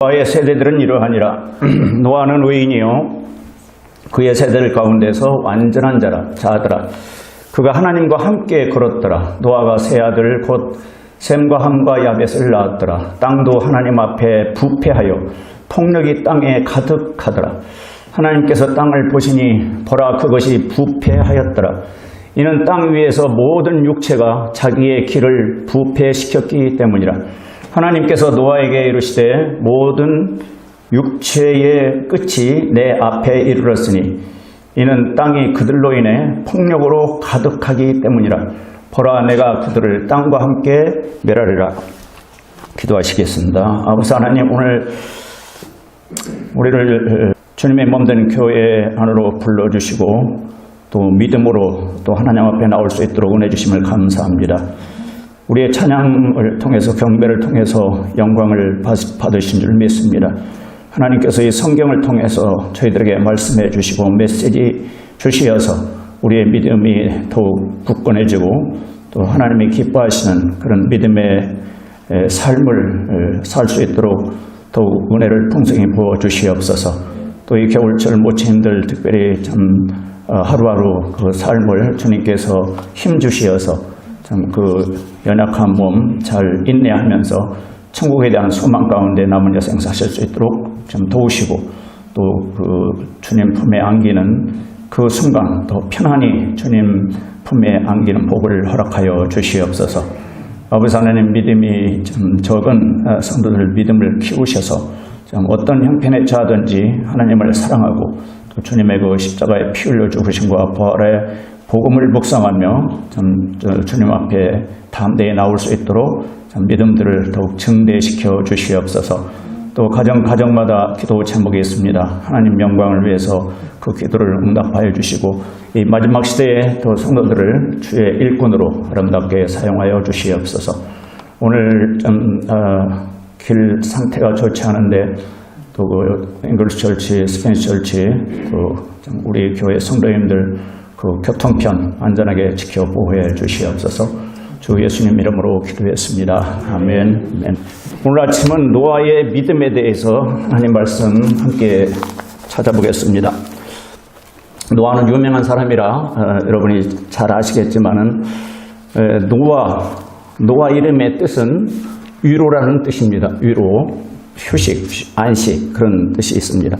노아의 세대들은 이러하니라. 노아는 의인이요 그의 세대들 가운데서 완전한 자더라. 그가 하나님과 함께 걸었더라. 노아가 세 아들 곧 셈과 함과 야벳을 낳았더라. 땅도 하나님 앞에 부패하여 폭력이 땅에 가득하더라. 하나님께서 땅을 보시니 보라 그것이 부패하였더라. 이는 땅 위에서 모든 육체가 자기의 길을 부패시켰기 때문이라. 하나님께서 노아에게 이르시되 모든 육체의 끝이 내 앞에 이르렀으니 이는 땅이 그들로 인해 폭력으로 가득하기 때문이라. 보라 내가 그들을 땅과 함께 멸하리라. 기도하시겠습니다. 아버지 하나님, 오늘 우리를 주님의 몸된 교회 안으로 불러주시고 또 믿음으로 또 하나님 앞에 나올 수 있도록 은혜 주심을 감사합니다. 우리의 찬양을 통해서 경배를 통해서 영광을 받으신 줄 믿습니다. 하나님께서 이 성경을 통해서 저희들에게 말씀해 주시고 메시지 주시어서 우리의 믿음이 더욱 굳건해지고 또 하나님이 기뻐하시는 그런 믿음의 삶을 살 수 있도록 더욱 은혜를 풍성히 부어 주시옵소서. 또 이 겨울철 모친들 특별히 참 하루하루 그 삶을 주님께서 힘 주시어서 참 그 연약한 몸 잘 인내하면서 천국에 대한 소망 가운데 남은 여생 사실 수 있도록 좀 도우시고 또 그 주님 품에 안기는 그 순간 더 편안히 주님 품에 안기는 복을 허락하여 주시옵소서. 아버지 하나님, 믿음이 좀 적은 성도들 믿음을 키우셔서 좀 어떤 형편에 처하든지 하나님을 사랑하고 또 주님의 그 십자가에 피 흘려 죽으심과 부활의 복음을 묵상하며 주님 앞에 담대히 나올 수 있도록 믿음들을 더욱 증대시켜 주시옵소서. 또 가정마다 기도 제목이 있습니다. 하나님 영광을 위해서 그 기도를 응답하여 주시고 이 마지막 시대에 또 성도들을 주의 일꾼으로 아름답게 사용하여 주시옵소서. 오늘 길 상태가 좋지 않은데 또 그 잉글리시 철치, 스페니시 철치 우리 교회 성도님들 그 교통편 안전하게 지켜 보호해 주시옵소서. 주 예수님 이름으로 기도했습니다. 아멘. 오늘 아침은 노아의 믿음에 대해서 하나님 말씀 함께 찾아보겠습니다. 노아는 유명한 사람이라 여러분이 잘 아시겠지만은 노아 이름의 뜻은 위로라는 뜻입니다. 위로, 휴식, 안식 그런 뜻이 있습니다.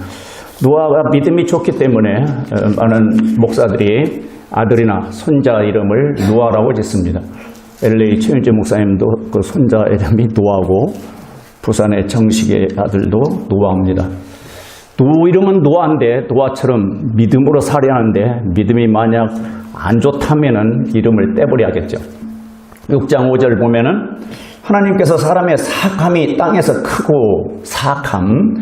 노아가 믿음이 좋기 때문에 많은 목사들이 아들이나 손자 이름을 노아라고 짓습니다. LA 최윤재 목사님도 그 손자 이름이 노아고 부산의 정식의 아들도 노아입니다. 노 이름은 노아인데 노아처럼 믿음으로 살아야 하는데 믿음이 만약 안 좋다면은 이름을 떼버려야겠죠. 6장 5절 보면은 하나님께서 사람의 사악함이 땅에서 크고 사악함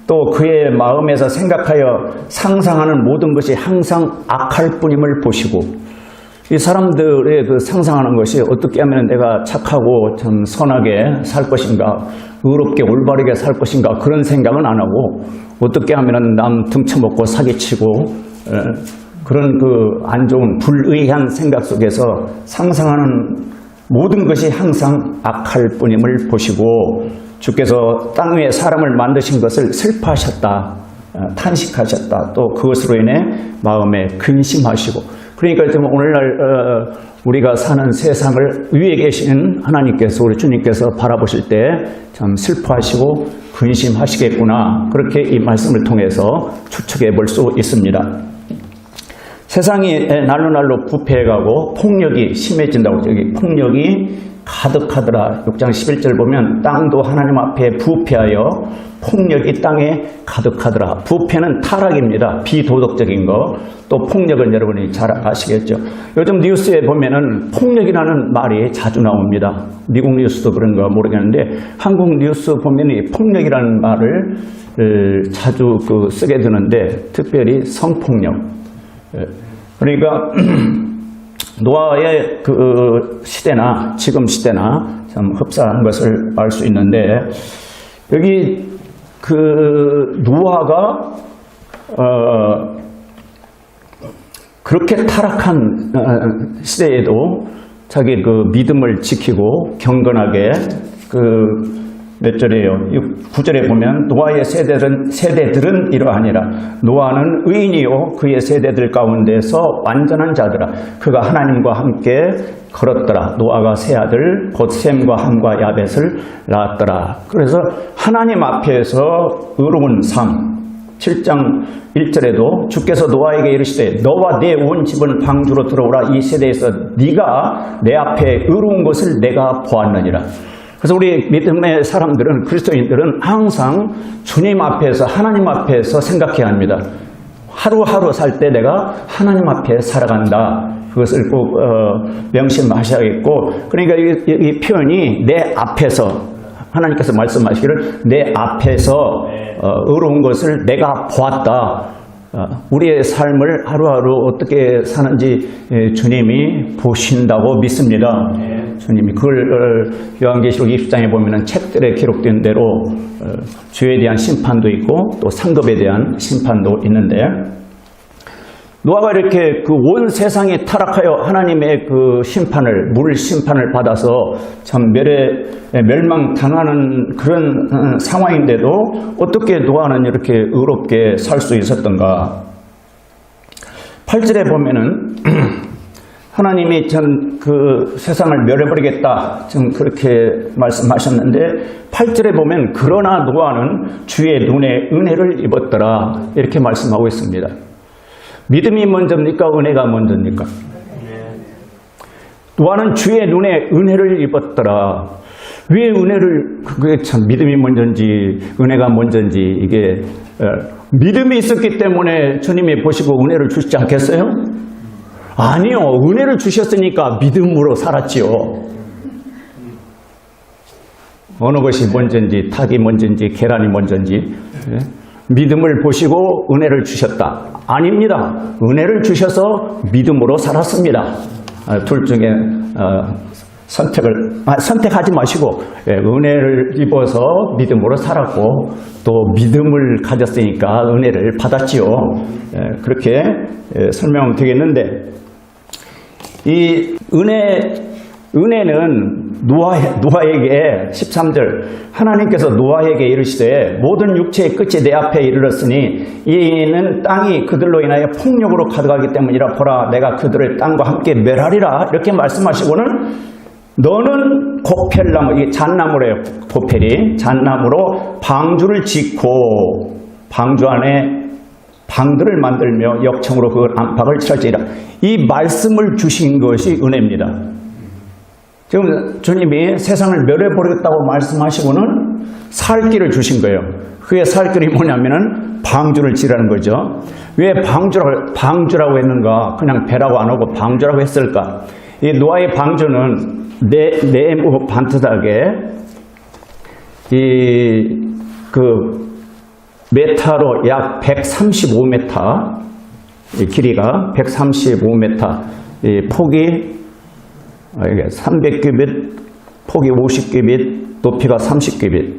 또 그의 마음에서 생각하여 상상하는 모든 것이 항상 악할 뿐임을 보시고 이 사람들의 그 상상하는 것이 어떻게 하면 내가 착하고 참 선하게 살 것인가 의롭게 올바르게 살 것인가 그런 생각은 안 하고 어떻게 하면 남 등쳐먹고 사기치고 그런 그 안 좋은 불의한 생각 속에서 상상하는 모든 것이 항상 악할 뿐임을 보시고 주께서 땅 위에 사람을 만드신 것을 슬퍼하셨다, 탄식하셨다, 또 그것으로 인해 마음에 근심하시고 그러니까 오늘날 우리가 사는 세상을 위에 계신 하나님께서 우리 주님께서 바라보실 때 참 슬퍼하시고 근심하시겠구나 그렇게 이 말씀을 통해서 추측해 볼 수 있습니다. 세상이 날로 부패해가고 폭력이 심해진다고 여기 폭력이 가득하더라. 6장 11절 보면 땅도 하나님 앞에 부패하여 폭력이 땅에 가득하더라. 부패는 타락입니다. 비도덕적인 거. 또 폭력은 여러분이 잘 아시겠죠. 요즘 뉴스에 보면은 폭력이라는 말이 자주 나옵니다. 미국 뉴스도 그런가 모르겠는데 한국 뉴스 보면 이 폭력이라는 말을 자주 쓰게 되는데 특별히 성폭력. 그러니까 노아의 그 시대나 지금 시대나 참 흡사한 것을 알 수 있는데 여기 그 노아가 그렇게 타락한 시대에도 자기 그 믿음을 지키고 경건하게 그 몇 절이에요? 9절에 보면 노아의 세대들은 이러하니라. 노아는 의인이요 그의 세대들 가운데서 완전한 자더라. 그가 하나님과 함께 걸었더라. 노아가 세 아들 곧 셈과 함과 야벳을 낳았더라. 그래서 하나님 앞에서 의로운 삶. 7장 1절에도 주께서 노아에게 이르시되 너와 내 온 집은 방주로 들어오라. 이 세대에서 네가 내 앞에 의로운 것을 내가 보았느니라. 그래서 우리 믿음의 사람들은, 그리스도인들은 항상 주님 앞에서, 하나님 앞에서 생각해야 합니다. 하루하루 살 때 내가 하나님 앞에 살아간다. 그것을 꼭 명심하셔야겠고, 그러니까 이 표현이 내 앞에서, 하나님께서 말씀하시기를 내 앞에서 의로운 것을 내가 보았다. 우리의 삶을 하루하루 어떻게 사는지 주님이 보신다고 믿습니다. 주님이 그걸 요한계시록 20장에 보면은 책들에 기록된 대로 죄에 대한 심판도 있고 또 상급에 대한 심판도 있는데, 노아가 이렇게 그 온 세상이 타락하여 하나님의 그 심판을, 물 심판을 받아서 참 멸망당하는 그런 상황인데도 어떻게 노아는 이렇게 의롭게 살 수 있었던가? 8절에 보면은 하나님이 전 그 세상을 멸해버리겠다 좀 그렇게 말씀하셨는데, 8절에 보면 그러나 노아는 주의 눈에 은혜를 입었더라 이렇게 말씀하고 있습니다. 믿음이 먼저입니까? 은혜가 먼저입니까? 노아는 주의 눈에 은혜를 입었더라. 왜 은혜를, 그게 참 믿음이 먼저인지 은혜가 먼저인지, 이게 믿음이 있었기 때문에 주님이 보시고 은혜를 주시지 않겠어요? 아니요. 은혜를 주셨으니까 믿음으로 살았지요. 어느 것이 먼저인지, 닭이 먼저인지 계란이 먼저인지, 믿음을 보시고 은혜를 주셨다. 아닙니다. 은혜를 주셔서 믿음으로 살았습니다. 둘 중에 선택하지 마시고 은혜를 입어서 믿음으로 살았고 또 믿음을 가졌으니까 은혜를 받았지요. 그렇게 설명하면 되겠는데, 이 은혜는 노아에게 13절 하나님께서 노아에게 이르시되 모든 육체의 끝이 내 앞에 이르렀으니 이는 땅이 그들로 인하여 폭력으로 가득하기 때문이라. 보라 내가 그들을 땅과 함께 멸하리라. 이렇게 말씀하시고는 너는 고펠나무, 이게 잣나무래요. 고펠이 잣나무로 방주를 짓고 방주 안에 방들을 만들며 역청으로 그 안팎을 칠할지니라. 이 말씀을 주신 것이 은혜입니다. 지금 주님이 세상을 멸해버리겠다고 말씀하시고는 살 길을 주신 거예요. 그의 살 길이 뭐냐면은 방주를 지라는 거죠. 왜 방주라고 했는가? 그냥 배라고 안 하고 방주라고 했을까? 이 노아의 방주는 네모 반듯하게 메타로 약 135m, 길이가 135m, 폭이 300규빗, 폭이 50규빗, 높이가 30규빗,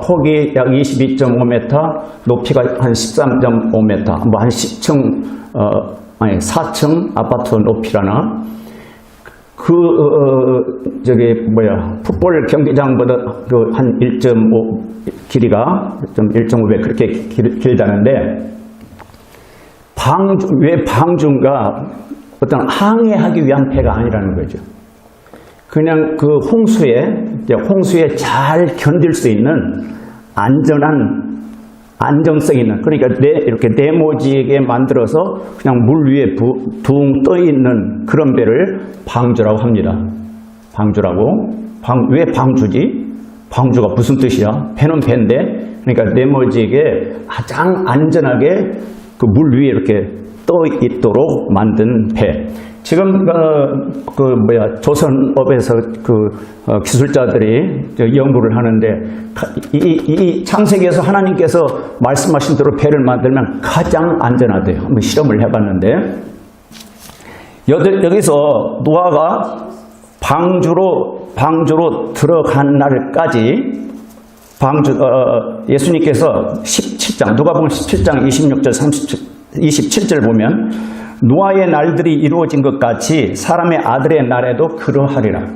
폭이 약 22.5m, 높이가 한 13.5m, 뭐 한 10층, 4층 아파트 높이라나, 풋볼 경기장보다 한 1.5, 길이가 1.5배 그렇게 길다는데, 왜 방주인가? 어떤 항해하기 위한 배가 아니라는 거죠. 그냥 그 홍수에 잘 견딜 수 있는 안정성 있는, 그러니까 이렇게 네모지게 만들어서 그냥 물 위에 둥 떠 있는 그런 배를 방주라고 합니다. 방주라고. 왜 방주지? 방주가 무슨 뜻이야? 배는 배인데, 그러니까 네모지게 가장 안전하게 그 물 위에 이렇게 떠 있도록 만든 배. 지금 조선업에서 기술자들이 연구를 하는데, 이 창세기에서 하나님께서 말씀하신 대로 배를 만들면 가장 안전하대요. 한번 실험을 해봤는데, 여기서 노아가 방주로 들어간 날까지 예수님께서 17장, 누가복음 17장 26절 27절 보면 노아의 날들이 이루어진 것 같이 사람의 아들의 날에도 그러하리라.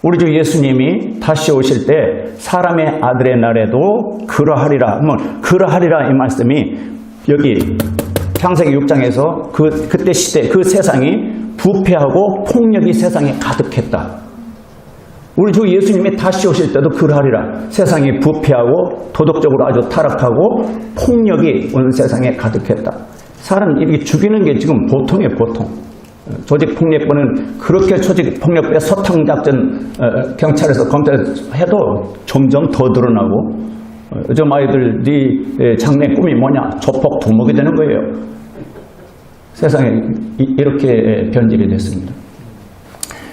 우리 주 예수님이 다시 오실 때 사람의 아들의 날에도 그러하리라. 그러하리라 이 말씀이 여기 창세기 6장에서 그때 시대 그 세상이 부패하고 폭력이 세상에 가득했다. 우리 주 예수님이 다시 오실 때도 그러하리라. 세상이 부패하고 도덕적으로 아주 타락하고 폭력이 온 세상에 가득했다. 사람 이렇게 죽이는 게 지금 보통이에요, 보통. 조직폭력배는 그렇게 조직폭력배 서탕작전 경찰에서 검찰에서 해도 점점 더 드러나고 요즘 아이들이 장래 꿈이 뭐냐? 조폭 두목이 되는 거예요. 세상에 이렇게 변질이 됐습니다.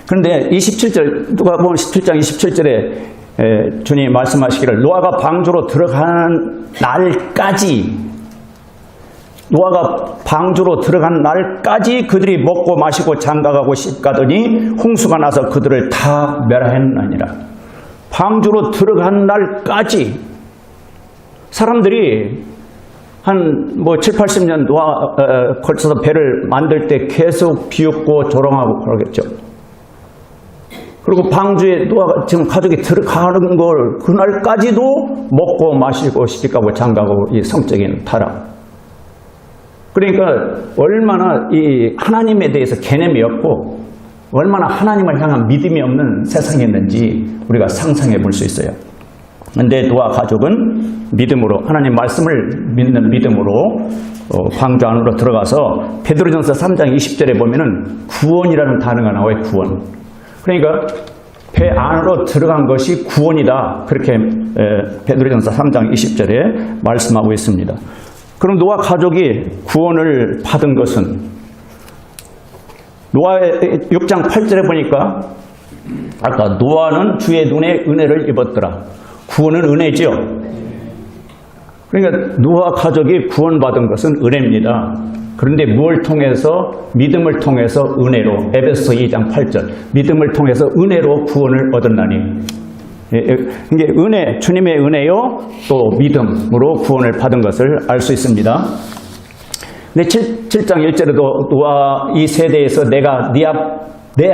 그런데 27절, 누가복음 17장 27절에 주님이 말씀하시기를 노아가 방주로 들어간 날까지 노아가 방주로 들어간 날까지 그들이 먹고 마시고 장가가고 시집가더니 홍수가 나서 그들을 다 멸하였느니라. 방주로 들어간 날까지 사람들이 한 7, 80년 노아 걸쳐서 배를 만들 때 계속 비웃고 조롱하고 그러겠죠. 그리고 방주에 노아가 지금 가족이 들어가는 걸 그날까지도 먹고 마시고 시집가고 장가가고 이 성적인 타락. 그러니까 얼마나 이 하나님에 대해서 개념이 없고 얼마나 하나님을 향한 믿음이 없는 세상이었는지 우리가 상상해 볼 수 있어요. 그런데 노아 가족은 믿음으로 하나님 말씀을 믿는 믿음으로 방주 안으로 들어가서 베드로전서 3장 20절에 보면은 구원이라는 단어가 나와요. 구원. 그러니까 배 안으로 들어간 것이 구원이다. 그렇게 베드로전서 3장 20절에 말씀하고 있습니다. 그럼 노아 가족이 구원을 받은 것은 노아의 6장 8절에 보니까 아까 노아는 주의 눈에 은혜를 입었더라. 구원은 은혜죠. 그러니까 노아 가족이 구원받은 것은 은혜입니다. 그런데 무엇을 통해서? 믿음을 통해서 은혜로. 에베소서 2장 8절 믿음을 통해서 은혜로 구원을 얻었나니. 이게 은혜, 주님의 은혜요 또 믿음으로 구원을 받은 것을 알 수 있습니다. 근데 7장 1절에도 노아 이 세대에서 내가 네가 내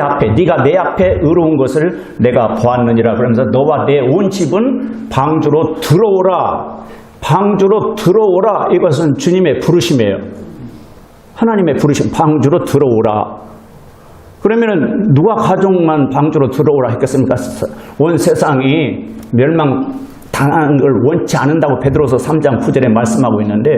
앞에 의로운 것을 내가 보았느니라. 그러면서 너와 내 온 집은 방주로 들어오라. 방주로 들어오라. 이것은 주님의 부르심이에요. 하나님의 부르심. 방주로 들어오라. 그러면은 누가 가족만 방주로 들어오라 했겠습니까? 온 세상이 멸망당하는 걸 원치 않는다고 베드로서 3장 9절에 말씀하고 있는데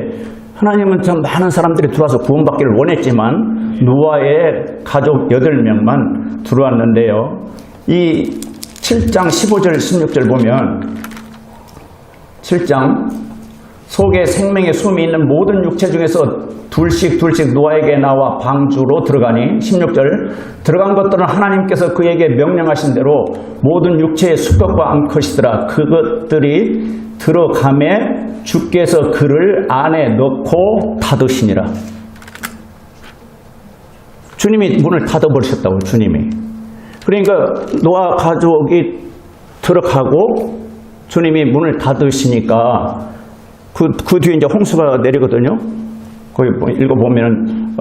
하나님은 참 많은 사람들이 들어와서 구원받기를 원했지만 노아의 가족 8명만 들어왔는데요. 이 7장 15절 16절 보면 7장 속에 생명의 숨이 있는 모든 육체 중에서 둘씩 노아에게 나와 방주로 들어가니 16절 들어간 것들은 하나님께서 그에게 명령하신 대로 모든 육체의 수컷과 암컷이더라. 그것들이 들어가매 주께서 그를 안에 넣고 닫으시니라. 주님이 문을 닫아버리셨다고. 주님이. 그러니까 노아 가족이 들어가고 주님이 문을 닫으시니까 그 뒤에 이제 홍수가 내리거든요. 거기 읽어보면,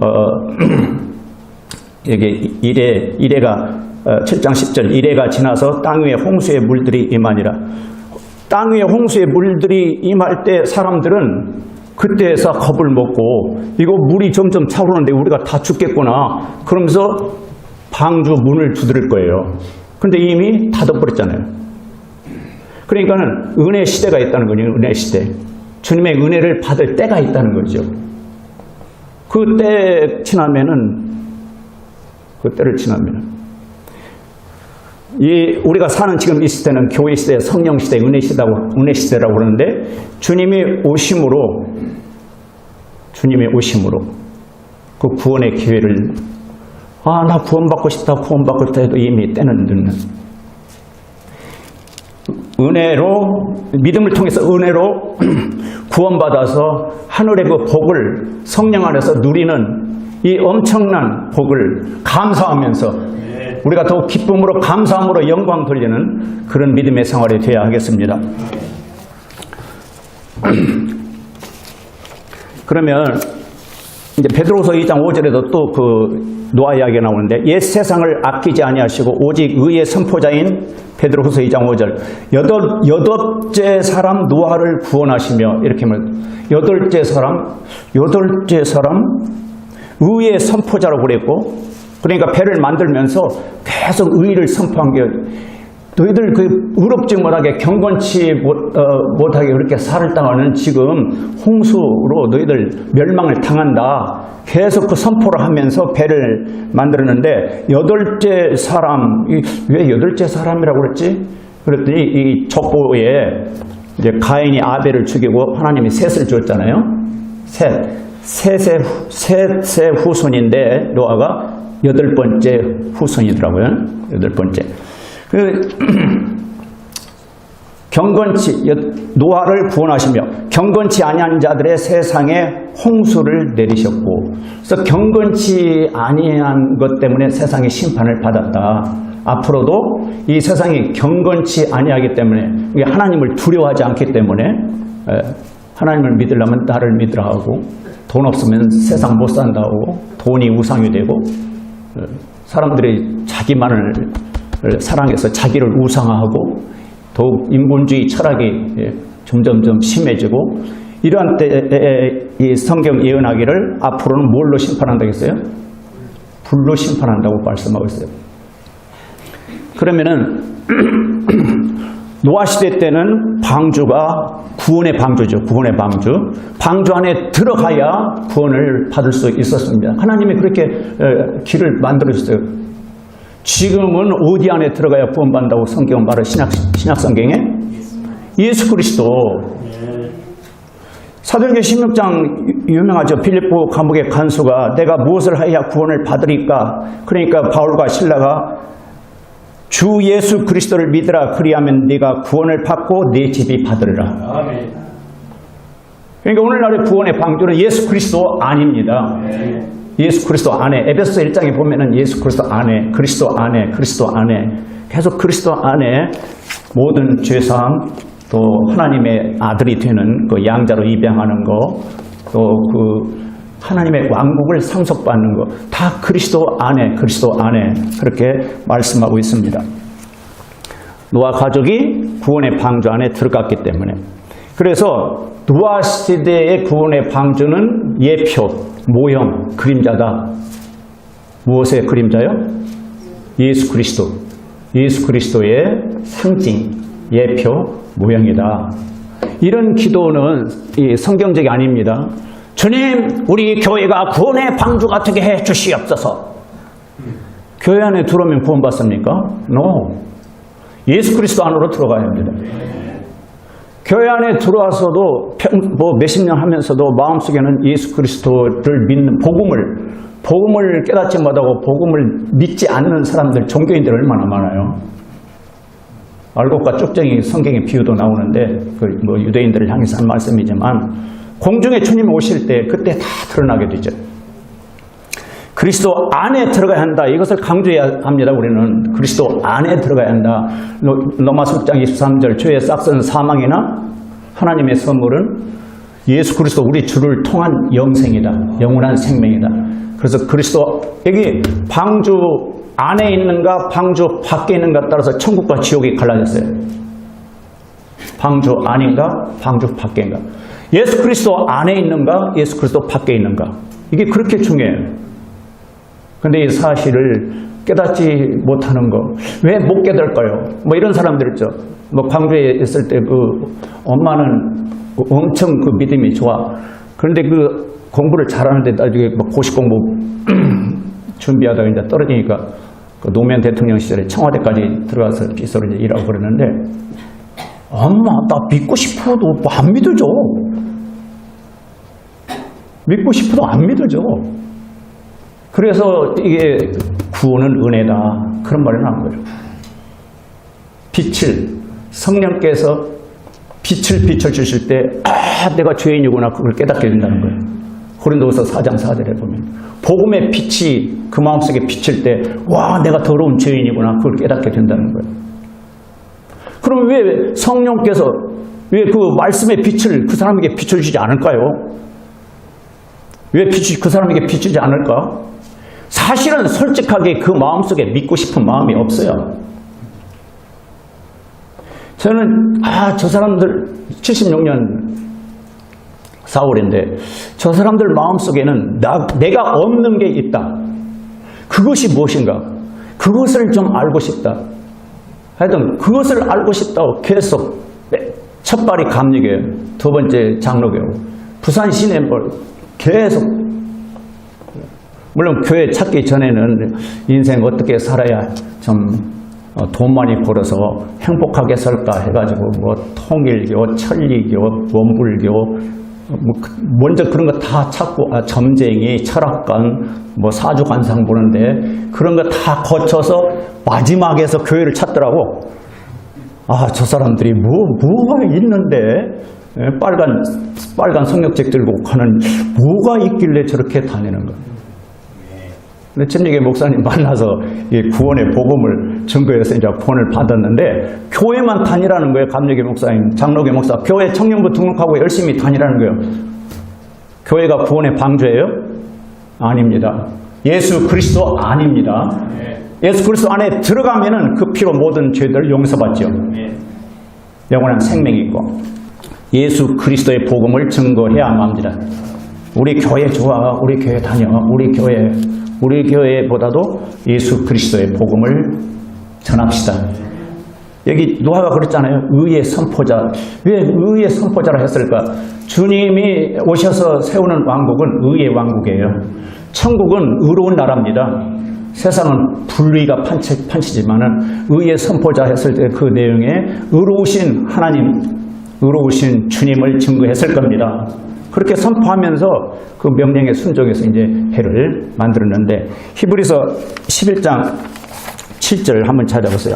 여기 이레가, 7장 10절, 이레가 지나서 땅 위에 홍수의 물들이 임하니라. 땅 위에 홍수의 물들이 임할 때 사람들은 그때에서 겁을 먹고, 이거 물이 점점 차오르는데 우리가 다 죽겠구나. 그러면서 방주 문을 두드릴 거예요. 근데 이미 닫아버렸잖아요. 그러니까는 은혜 시대가 있다는 거죠. 은혜 시대. 주님의 은혜를 받을 때가 있다는 거죠. 그때를 지나면은 우리가 사는 지금 이 시대는 교회 시대, 성령 시대, 은혜 시대라고 그러는데 주님이 오심으로 그 구원의 기회를 나 구원받고 싶다 해도 이미 때는 늦는 은혜로 믿음을 통해서 은혜로 구원받아서 하늘의 그 복을 성령 안에서 누리는 이 엄청난 복을 감사하면서 우리가 더욱 기쁨으로 감사함으로 영광 돌리는 그런 믿음의 생활이 되어야 하겠습니다. 그러면 이제 베드로서 2장 5절에도 또 노아 이야기가 나오는데 옛 세상을 아끼지 아니하시고 오직 의의 선포자인 베드로후서 2장 5절 여덟째 사람 노아를 구원하시며 이렇게 여덟째 사람 의의 선포자라고 그랬고 그러니까 배를 만들면서 계속 의를 선포한 게 너희들 그 의롭지 못하게 경건치 못하게 그렇게 살을 당하는 지금 홍수로 너희들 멸망을 당한다. 계속 그 선포를 하면서 배를 만들었는데 여덟째 사람 왜 여덟째 사람이라고 그랬지? 그랬더니 이 족보에 이제 가인이 아벨을 죽이고 하나님이 셋을 줬잖아요. 셋의 후손인데 노아가 여덟 번째 후손이더라고요. 여덟 번째. 경건치 노아를 구원하시며 경건치 아니한 자들의 세상에 홍수를 내리셨고 그래서 경건치 아니한 것 때문에 세상이 심판을 받았다. 앞으로도 이 세상이 경건치 아니하기 때문에 하나님을 두려워하지 않기 때문에 하나님을 믿으려면 나를 믿으라 하고 돈 없으면 세상 못 산다고 돈이 우상이 되고 사람들이 자기만을 사랑해서 자기를 우상화하고 더욱 인본주의 철학이 점점점 심해지고 이러한 때에 이 성경 예언하기를 앞으로는 뭘로 심판한다고 했어요? 불로 심판한다고 말씀하고 있어요. 그러면은 노아 시대 때는 방주가 구원의 방주죠. 구원의 방주. 방주 안에 들어가야 구원을 받을 수 있었습니다. 하나님이 그렇게 길을 만들어주셨어요. 지금은 어디 안에 들어가야 구원받는다고 성경은 말을 신약 성경에 예수 그리스도. 사도행전 16장 유명하죠. 빌립보 감옥의 간수가 내가 무엇을 하여야 구원을 받으리까? 그러니까 바울과 실라가 주 예수 그리스도를 믿으라. 그리하면 네가 구원을 받고 네 집이 받으리라. 아멘. 그러니까 오늘날의 구원의 방주는 예수 그리스도 아닙니다. 예수 그리스도 안에 에베소서 1장에 보면은 예수 그리스도 안에 그리스도 안에 계속 그리스도 안에 모든 죄사함 또 하나님의 아들이 되는 그 양자로 입양하는 거 또 그 하나님의 왕국을 상속받는 거 다 그리스도 안에 그렇게 말씀하고 있습니다. 노아 가족이 구원의 방주 안에 들어갔기 때문에 그래서 노아 시대의 구원의 방주는 예표, 모형, 그림자다. 무엇의 그림자요? 예수 그리스도. 예수 그리스도의 상징, 예표, 모형이다. 이런 기도는 성경적이 아닙니다. 주님, 우리 교회가 구원의 방주가 되게 해 주시옵소서. 교회 안에 들어오면 구원받습니까? No. 예수 그리스도 안으로 들어가야 합니다. 교회 안에 들어와서도 몇십 년 하면서도 마음속에는 예수 그리스도를 믿는 복음을 깨닫지 못하고 복음을 믿지 않는 사람들, 종교인들 얼마나 많아요. 알곡과 쪽정이 성경의 비유도 나오는데 유대인들을 향해서 한 말씀이지만 공중에 주님 오실 때 그때 다 드러나게 되죠. 그리스도 안에 들어가야 한다. 이것을 강조해야 합니다. 우리는 그리스도 안에 들어가야 한다. 로마서 6장 23절 죄의 싹은 사망이나 하나님의 선물은 예수 그리스도 우리 주를 통한 영생이다. 영원한 생명이다. 그래서 그리스도 여기 방주 안에 있는가 방주 밖에 있는가 따라서 천국과 지옥이 갈라졌어요. 방주 안인가 방주 밖인가. 예수 그리스도 안에 있는가 예수 그리스도 밖에 있는가. 이게 그렇게 중요해요. 근데 이 사실을 깨닫지 못하는 거, 왜 못 깨달을까요? 이런 사람들 있죠. 광주에 있을 때 엄마는 엄청 믿음이 좋아. 그런데 공부를 잘하는데 나중에 고시 공부 준비하다가 이제 떨어지니까 노무현 대통령 시절에 청와대까지 들어가서 비서로 이제 일하고 그러는데, 엄마, 나 믿고 싶어도 안 믿어줘. 믿고 싶어도 안 믿어줘. 그래서 이게 구원은 은혜다. 그런 말이 나온 거예요. 성령께서 빛을 비춰주실 때, 내가 죄인이구나. 그걸 깨닫게 된다는 거예요. 고린도후서 4장 4절에 보면. 복음의 빛이 그 마음속에 비칠 때, 와, 내가 더러운 죄인이구나. 그걸 깨닫게 된다는 거예요. 그럼 왜 성령께서, 왜 그 말씀의 빛을 그 사람에게 비춰주지 않을까요? 왜 그 사람에게 비추지 않을까? 사실은 솔직하게 그 마음속에 믿고 싶은 마음이 없어요. 저는 저 사람들 76년 4월인데 저 사람들 마음속에는 내가 없는 게 있다. 그것이 무엇인가? 그것을 좀 알고 싶다. 하여튼 그것을 알고 싶다고 계속 첫 발이 감리교회, 두 번째 장로교회, 부산 시내볼 계속. 물론 교회 찾기 전에는 인생 어떻게 살아야 좀 돈 많이 벌어서 행복하게 살까 해가지고 뭐 통일교, 천리교, 원불교 먼저 그런 거 다 찾고 점쟁이, 철학관, 뭐 사주관상 보는데 그런 거 다 거쳐서 마지막에서 교회를 찾더라고. 저 사람들이 뭐가 있는데 빨간 성역책 들고 가는 뭐가 있길래 저렇게 다니는 거야. 근데 천리교 목사님 만나서 이 구원의 복음을 증거해서 이제 구원을 받았는데 교회만 다니라는 거예요. 감리교 목사님, 장로교 목사. 교회 청년부 등록하고 열심히 다니라는 거예요. 교회가 구원의 방주예요? 아닙니다. 예수 그리스도 아닙니다. 예수 그리스도 안에 들어가면은 그 피로 모든 죄들을 용서받죠. 영원한 생명이 있고 예수 그리스도의 복음을 증거해야만 합니다. 우리 교회 좋아, 우리 교회 다녀, 우리 교회보다도 예수 그리스도의 복음을 전합시다. 여기 노아가 그랬잖아요. 의의 선포자. 왜 의의 선포자라 했을까? 주님이 오셔서 세우는 왕국은 의의 왕국이에요. 천국은 의로운 나라입니다. 세상은 불의가 판치지만은 의의 선포자 했을 때 그 내용에 의로우신 하나님, 의로우신 주님을 증거했을 겁니다. 그렇게 선포하면서 그 명령에 순종해서 이제 해를 만들었는데 히브리서 11장 7절 한번 찾아보세요.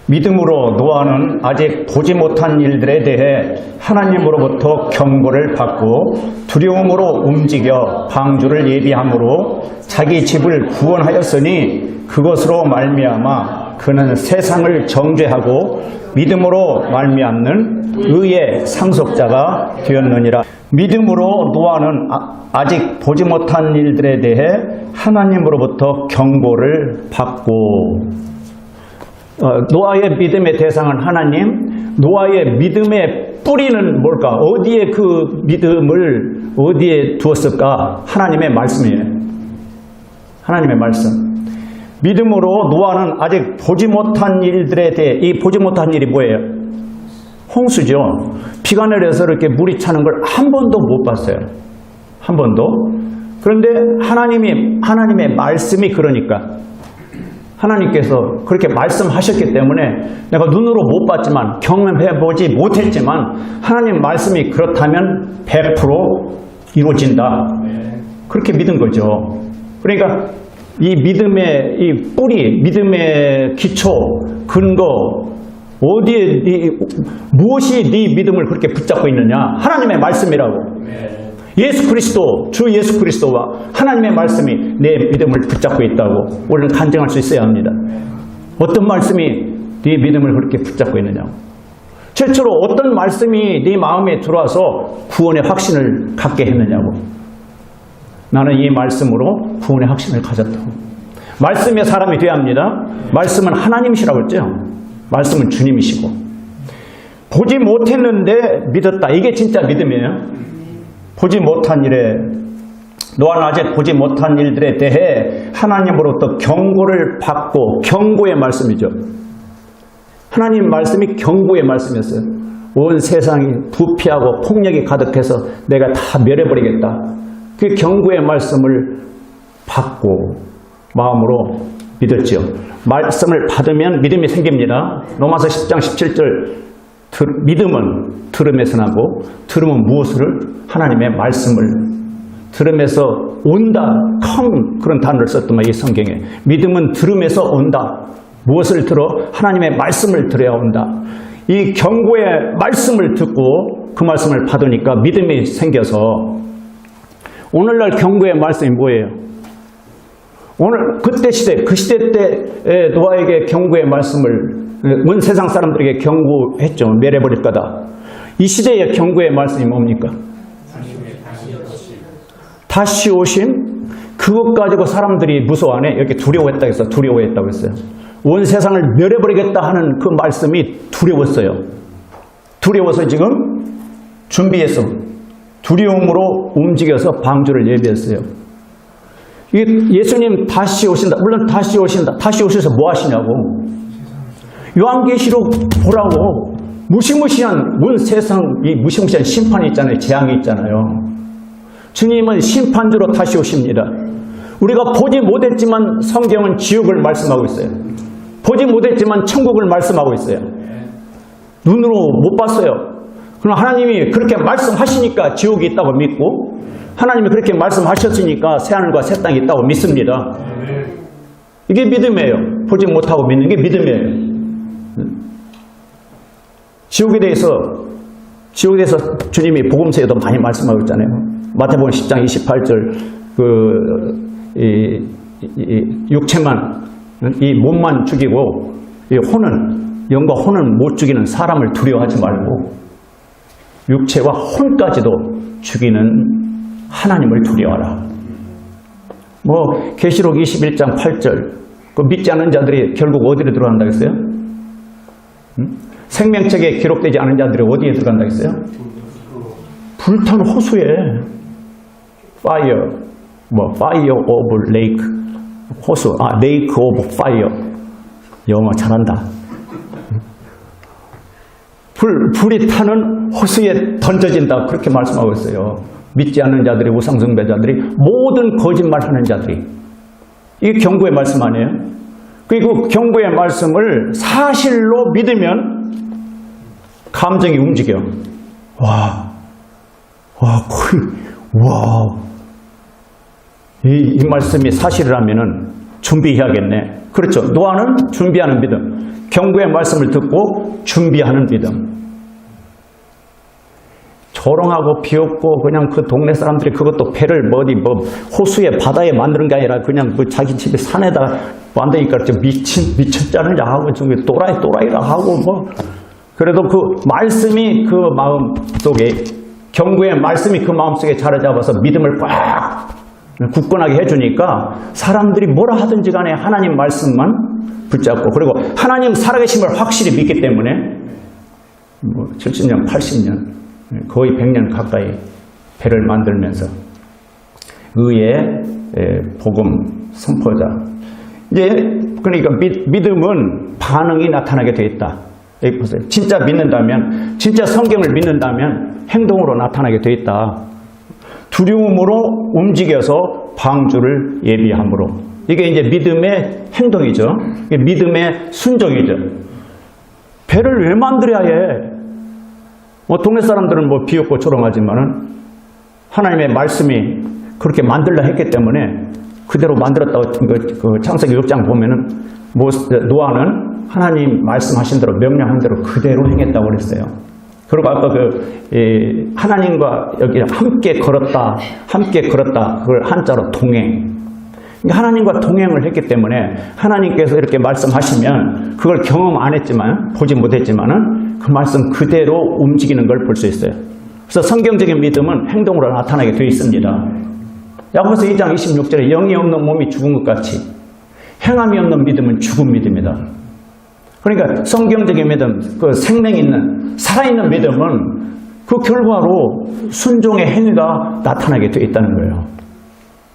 믿음으로 노아는 아직 보지 못한 일들에 대해 하나님으로부터 경고를 받고 두려움으로 움직여 방주를 예비함으로 자기 집을 구원하였으니 그것으로 말미암아 그는 세상을 정죄하고 믿음으로 말미암는 의의 상속자가 되었느니라. 믿음으로 노아는 아직 보지 못한 일들에 대해 하나님으로부터 경고를 받고 노아의 믿음의 대상은 하나님, 노아의 믿음의 뿌리는 뭘까? 어디에 그 믿음을 어디에 두었을까? 하나님의 말씀이에요. 하나님의 말씀. 믿음으로 노아는 아직 보지 못한 일들에 대해, 이 보지 못한 일이 뭐예요? 홍수죠. 비가 내려서 이렇게 물이 차는 걸 한 번도 못 봤어요. 한 번도. 그런데 하나님의 말씀이 그러니까 하나님께서 그렇게 말씀하셨기 때문에 내가 눈으로 못 봤지만 경험해보지 못했지만 하나님 말씀이 그렇다면 100% 이루어진다. 그렇게 믿은 거죠. 그러니까 이 믿음의 이 뿌리, 믿음의 기초, 근거 어디에 무엇이 네 믿음을 그렇게 붙잡고 있느냐? 하나님의 말씀이라고. 예수 그리스도, 주 예수 그리스도와 하나님의 말씀이 내 믿음을 붙잡고 있다고 우리는 간증할 수 있어야 합니다. 어떤 말씀이 네 믿음을 그렇게 붙잡고 있느냐고. 최초로 어떤 말씀이 네 마음에 들어와서 구원의 확신을 갖게 했느냐고. 나는 이 말씀으로 구원의 확신을 가졌다고. 말씀의 사람이 되어야 합니다. 말씀은 하나님이시라고 했죠. 말씀은 주님이시고. 보지 못했는데 믿었다. 이게 진짜 믿음이에요. 보지 못한 일에, 노아는 아직 보지 못한 일들에 대해 하나님으로부터 경고를 받고, 경고의 말씀이죠. 하나님 말씀이 경고의 말씀이었어요. 온 세상이 부패하고 폭력이 가득해서 내가 다 멸해버리겠다. 그 경고의 말씀을 받고 마음으로 믿었죠. 말씀을 받으면 믿음이 생깁니다. 로마서 10장 17절 믿음은 들음에서 나고 들음은 무엇을? 하나님의 말씀을 들음에서 온다. come 그런 단어를 썼더만 이 성경에. 믿음은 들음에서 온다. 무엇을 들어? 하나님의 말씀을 들어야 온다. 이 경고의 말씀을 듣고 그 말씀을 받으니까 믿음이 생겨서 오늘날 경고의 말씀이 뭐예요? 오늘 그때 시대, 그 시대 때 노아에게 경고의 말씀을 온 세상 사람들에게 경고했죠. 멸해버릴 거다. 이 시대의 경고의 말씀이 뭡니까? 다시 오심. 그것 가지고 사람들이 무서워하네. 이렇게 두려워했다고 했어요. 두려워했다고 했어요. 온 세상을 멸해버리겠다 하는 그 말씀이 두려웠어요. 두려워서 지금 준비해서 두려움으로 움직여서 방주를 예비했어요. 예수님 다시 오신다. 물론 다시 오신다. 다시 오셔서 뭐 하시냐고. 요한계시록 보라고. 무시무시한 온 세상 이 무시무시한 심판이 있잖아요. 재앙이 있잖아요. 주님은 심판주로 다시 오십니다. 우리가 보지 못했지만 성경은 지옥을 말씀하고 있어요. 보지 못했지만 천국을 말씀하고 있어요. 눈으로 못 봤어요. 그럼 하나님이 그렇게 말씀하시니까 지옥이 있다고 믿고, 하나님이 그렇게 말씀하셨으니까 새하늘과 새 땅이 있다고 믿습니다. 이게 믿음이에요. 보지 못하고 믿는 게 믿음이에요. 지옥에 대해서 주님이 복음서에도 많이 말씀하고 있잖아요. 마태복음 10장 28절 육체만 이 몸만 죽이고 이 영과 혼은 못 죽이는 사람을 두려워하지 말고 육체와 혼까지도 죽이는 하나님을 두려워하라. 계시록 21장 8절 그 믿지 않는 자들이 결국 어디로 들어간다 했어요? 생명책에 기록되지 않은 자들이 어디에 들어간다 했어요? 불탄 호수에 fire of lake 호수, lake of fire. 영어 잘한다. 불이 타는 호수에 던져진다. 그렇게 말씀하고 있어요. 믿지 않는 자들이, 우상숭배자들이, 모든 거짓말하는 자들이. 이게 경고의 말씀 아니에요? 그리고 경고의 말씀을 사실로 믿으면 감정이 움직여. 이 말씀이 사실이라면은 준비해야겠네. 그렇죠. 노아는 준비하는 믿음. 경고의 말씀을 듣고 준비하는 믿음. 조롱하고 비웃고 그냥 그 동네 사람들이 그것도 배를 호수에 바다에 만드는 게 아니라 그냥 자기 집에 산에다 만드니까 미쳤자느냐 하고 좀 또라이라 하고 그래도 그 말씀이 그 마음 속에 경고의 말씀이 그 마음 속에 자리 잡아서 믿음을 꽉 굳건하게 해주니까 사람들이 뭐라 하든지 간에 하나님 말씀만 붙잡고 그리고 하나님 살아계심을 확실히 믿기 때문에 70년, 80년 거의 100년 가까이 배를 만들면서 의의 복음 선포자. 이제 그러니까 믿음은 반응이 나타나게 돼 있다. 여기 보세요. 진짜 믿는다면, 진짜 성경을 믿는다면 행동으로 나타나게 돼 있다. 두려움으로 움직여서 방주를 예비함으로. 이게 이제 믿음의 행동이죠. 이게 믿음의 순종이죠. 배를 왜 만들어야 해? 동네 사람들은 비웃고 조롱하지만은 하나님의 말씀이 그렇게 만들라 했기 때문에 그대로 만들었다고 그 창세기 6장 보면은 노아는 하나님 말씀하신 대로 명령한 대로 그대로 행했다고 그랬어요. 그리고 아까 하나님과 여기 함께 걸었다. 그걸 한자로 동행. 하나님과 동행을 했기 때문에 하나님께서 이렇게 말씀하시면 그걸 경험 안 했지만 보지 못했지만은 그 말씀 그대로 움직이는 걸 볼 수 있어요. 그래서 성경적인 믿음은 행동으로 나타나게 되어 있습니다. 야고보서 2장 26절에 영이 없는 몸이 죽은 것 같이 행함이 없는 믿음은 죽은 믿음이다. 그러니까 성경적인 믿음, 그 생명 있는 살아있는 믿음은 그 결과로 순종의 행위가 나타나게 되어 있다는 거예요.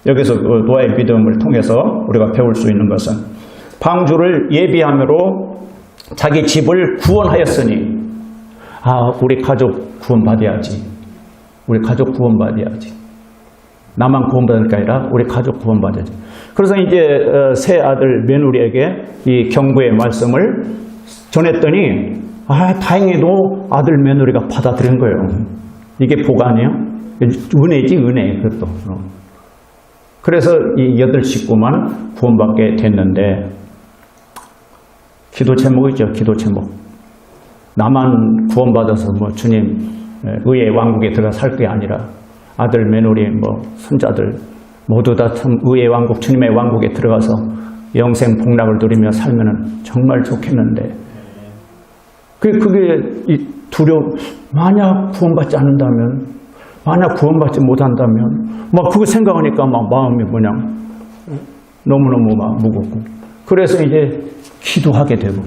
여기서 노아의 믿음을 통해서 우리가 배울 수 있는 것은 방주를 예비함으로 자기 집을 구원하였으니 우리 가족 구원받아야지. 우리 가족 구원받아야지. 나만 구원받을 게 아니라 우리 가족 구원받아야지. 그래서 이제 새 아들 며느리에게 이 경고의 말씀을 전했더니 다행히도 아들 며느리가 받아들인 거예요. 이게 복 아니에요? 은혜지 은혜. 그것도. 그래서 이 8 식구만 구원받게 됐는데 기도 제목이죠. 기도 제목. 나만 구원받아서 주님 의의 왕국에 들어가 살 게 아니라 아들, 며느리, 손자들 모두 다 참 의의 왕국, 주님의 왕국에 들어가서 영생 복락을 누리며 살면은 정말 좋겠는데 그게 이 두려움. 만약 구원받지 않는다면 만약 구원받지 못한다면 막 그거 생각하니까 막 마음이 그냥 너무너무 막 무겁고, 그래서 이제 기도하게 되고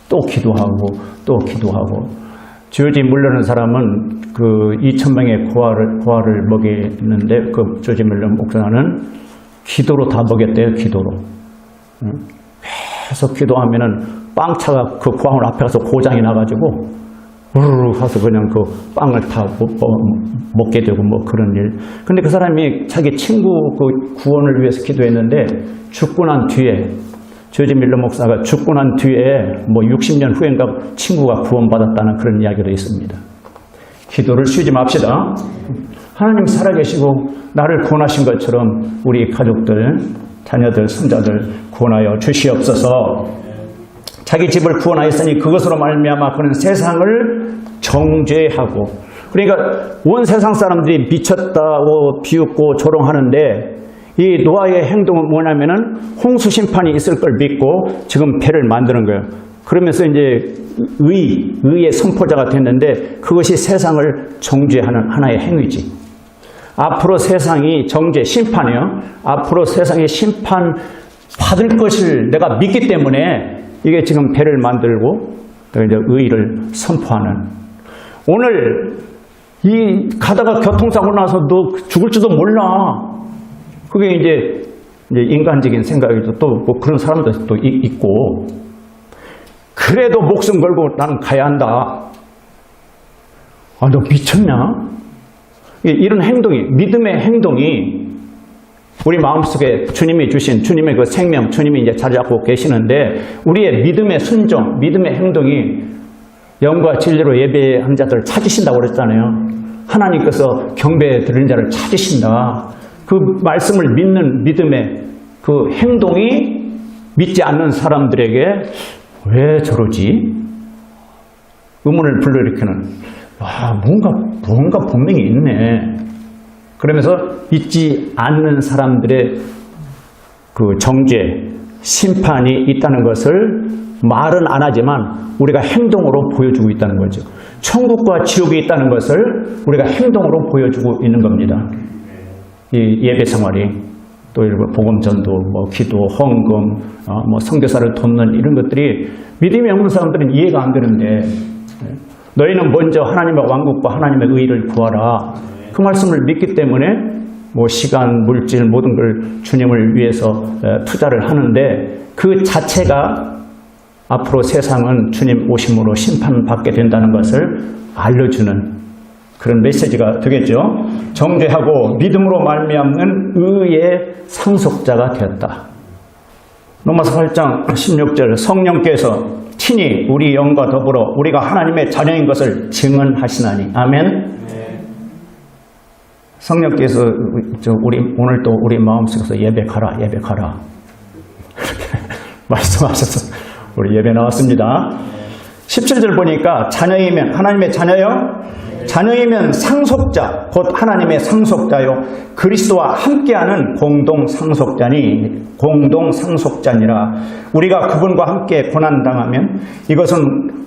또 기도하고 또 기도하고. 조지 밀러라는 사람은 그 2,000명의 고아를 먹이는데 그 조지 밀러 목사는 기도로 다 먹였대요. 기도로. 계속 기도하면은 빵차가 그 고아원 앞에 가서 고장이 나가지고 우르르 가서 그냥 그 빵을 다 먹게 되고 뭐 그런 일. 근데 그 사람이 자기 친구 그 구원을 위해서 기도했는데 죽고 난 뒤에, 조지 밀러 목사가 죽고 난 뒤에 뭐 60년 후인가 친구가 구원받았다는 그런 이야기도 있습니다. 기도를 쉬지 맙시다. 하나님 살아계시고 나를 구원하신 것처럼 우리 가족들, 자녀들, 손자들 구원하여 주시옵소서. 자기 집을 구원하였으니 그것으로 말미암아 그는 세상을 정죄하고, 그러니까 온 세상 사람들이 미쳤다고 비웃고 조롱하는데 이 노아의 행동은 뭐냐면은 홍수 심판이 있을 걸 믿고 지금 배를 만드는 거예요. 그러면서 이제 의의 선포자가 됐는데 그것이 세상을 정죄하는 하나의 행위지. 앞으로 세상이 정죄, 심판이요. 앞으로 세상이 심판 받을 것을 내가 믿기 때문에 이게 지금 배를 만들고 또 이제 의의를 선포하는. 오늘 이 가다가 교통사고 나서 너 죽을지도 몰라. 그게 이제 인간적인 생각이죠. 또 뭐 그런 사람들도 또 있고. 그래도 목숨 걸고 나는 가야 한다. 아, 너 미쳤냐? 이런 행동이, 믿음의 행동이 우리 마음속에 주님이 주신 주님의 그 생명, 주님이 이제 자리 잡고 계시는데 우리의 믿음의 순종, 믿음의 행동이 영과 진리로 예배한 자들을 찾으신다고 그랬잖아요. 하나님께서 경배에 드리는 자를 찾으신다. 그 말씀을 믿는 믿음의 그 행동이 믿지 않는 사람들에게 왜 저러지? 의문을 불러일으키는, 와, 뭔가 분명히 있네. 그러면서 믿지 않는 사람들의 그 정죄, 심판이 있다는 것을 말은 안 하지만 우리가 행동으로 보여주고 있다는 거죠. 천국과 지옥이 있다는 것을 우리가 행동으로 보여주고 있는 겁니다. 이 예배 생활이, 또 복음 전도, 뭐 기도, 헌금, 뭐 선교사를 돕는 이런 것들이 믿음이 없는 사람들은 이해가 안 되는데, 너희는 먼저 하나님의 왕국과 하나님의 의의를 구하라. 그 말씀을 믿기 때문에 뭐 시간, 물질 모든 걸 주님을 위해서 투자를 하는데 그 자체가 앞으로 세상은 주님 오심으로 심판받게 된다는 것을 알려주는 그런 메시지가 되겠죠. 정죄하고 믿음으로 말미암는 의의 상속자가 되었다. 로마서 8장 16절, 성령께서 친히 우리 영과 더불어 우리가 하나님의 자녀인 것을 증언하시나니. 아멘. 성령께서 오늘 또 우리 마음속에서 예배 가라 말씀하셔서 우리 예배 나왔습니다. 17절 보니까 자녀이면, 하나님의 자녀요, 자녀이면 상속자, 곧 하나님의 상속자요, 그리스도와 함께하는 공동상속자니라. 우리가 그분과 함께 고난당하면 이것은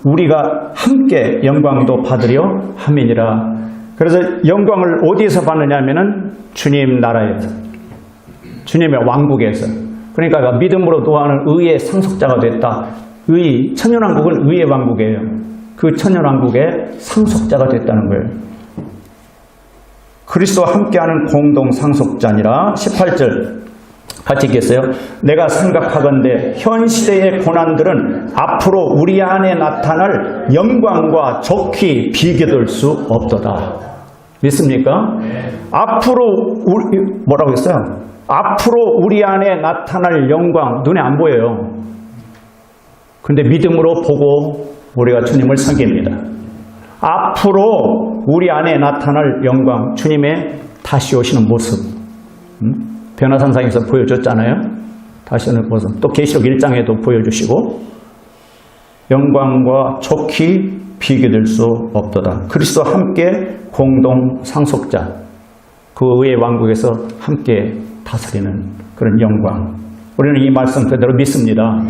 우리가 함께 영광도 받으려 함이니라. 그래서 영광을 어디에서 받느냐 하면은 주님 나라에서, 주님의 왕국에서. 그러니까 믿음으로 도하는 의의 상속자가 됐다. 천년왕국은 의의 왕국이에요. 그 천년왕국의 상속자가 됐다는 거예요. 그리스도와 함께하는 공동상속자니라. 18절 같이 읽겠어요. 내가 생각하건대 현 시대의 고난들은 앞으로 우리 안에 나타날 영광과 좋게 비교될 수 없도다. 믿습니까? 앞으로 뭐라고 했어요? 앞으로 우리 안에 나타날 영광, 눈에 안 보여요. 근데 믿음으로 보고 우리가 주님을 섬깁니다. 앞으로 우리 안에 나타날 영광, 주님의 다시 오시는 모습, 변화산상에서 보여줬잖아요. 다시 오는 모습. 또 계시록 1장에도 보여주시고, 영광과 좋게 비교될 수 없도다. 그리스도와 함께 공동 상속자, 그 의의 왕국에서 함께 다스리는 그런 영광. 우리는 이 말씀 그대로 믿습니다.